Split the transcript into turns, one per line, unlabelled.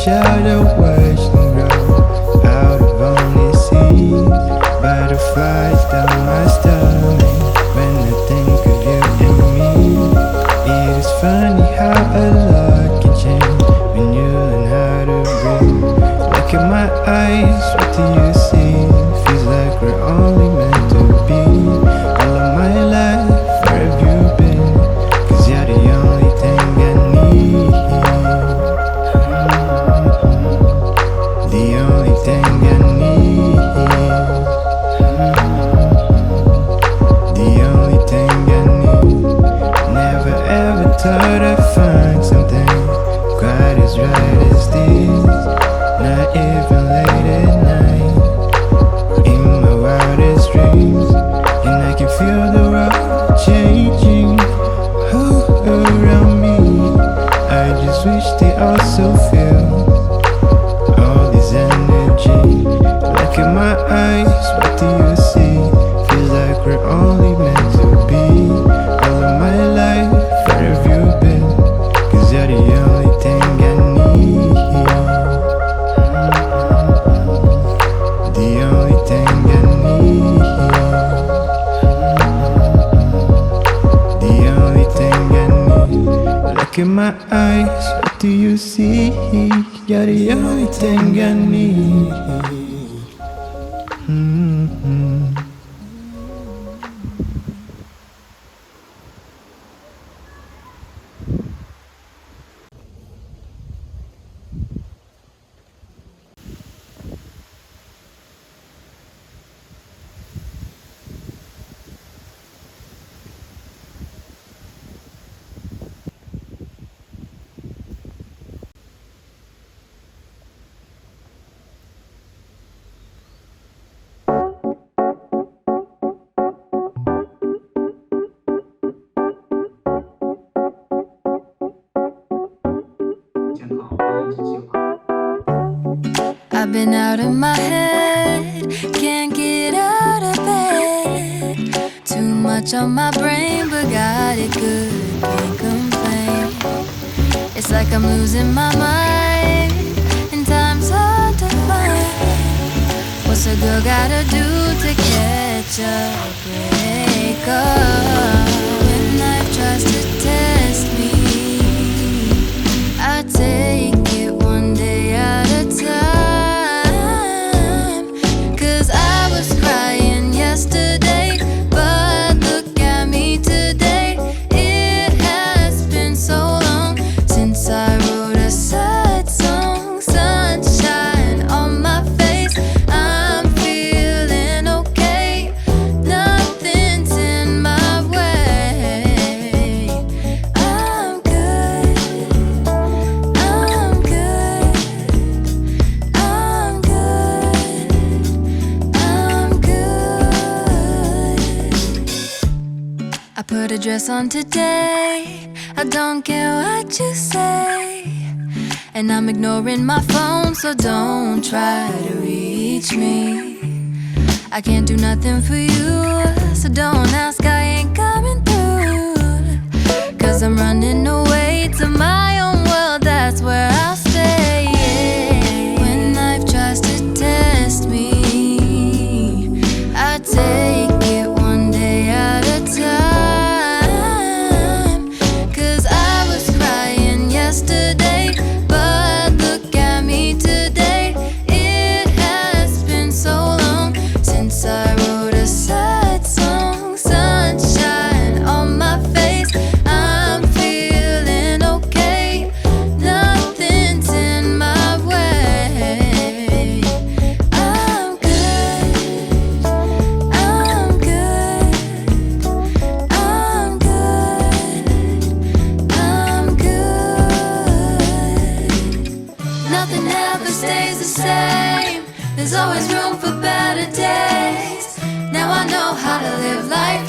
shadow watch them grow out of only seas. Butterflies down my stomach when I think of you and me. It is funny how a lot can change when you learn how to breathe. Look at my eyes, what do you see? Feels like we're only meant to be. All of my life, where have you been? 'Cause you're the only thing I need. The only thing I need. The only thing I need. Never ever thought I'd find something quite as right as this. Not even late at night, in my wildest dreams. And I can feel the road changing around me. I just wish they also feel all this energy. Look at my eyes, what do you see? Feels like we're only meant to be. All of my life, where have you been? 'Cause you're the only thing I need. The only thing I need. The only thing I need. Look at my eyes, what do you see? You're the only thing I need.
I've been out of my head, can't get out of bed. Too much on my brain, but got it good, can't complain. It's like I'm losing my mind, and time's hard to find. What's a girl gotta do to catch a break up? When life tries to test me, I take it one day at a time. Yesterday, but look at me today. It has been so long since I wrote a sad song. Sunshine on my face, I'm feeling okay. Nothing's in my way. I'm good, I'm good, I'm good, I'm good. I put a dress on today, I don't care what you say. And I'm ignoring my phone, so don't try to reach me. I can't do nothing for you, so don't ask, I ain't coming through. 'Cause I'm running away to my own world, that's where I'll stay. When life tries to test me, I take it one day at a time. 'Cause I was crying yesterday, but look at me today. It has been so long since I wrote a sad song. Sunshine on my face, I'm feeling okay. Nothing's in my way. I'm good, I'm good, I'm good, I'm good. Nothing ever stays the same, there's always room for better days. Now I know how to live life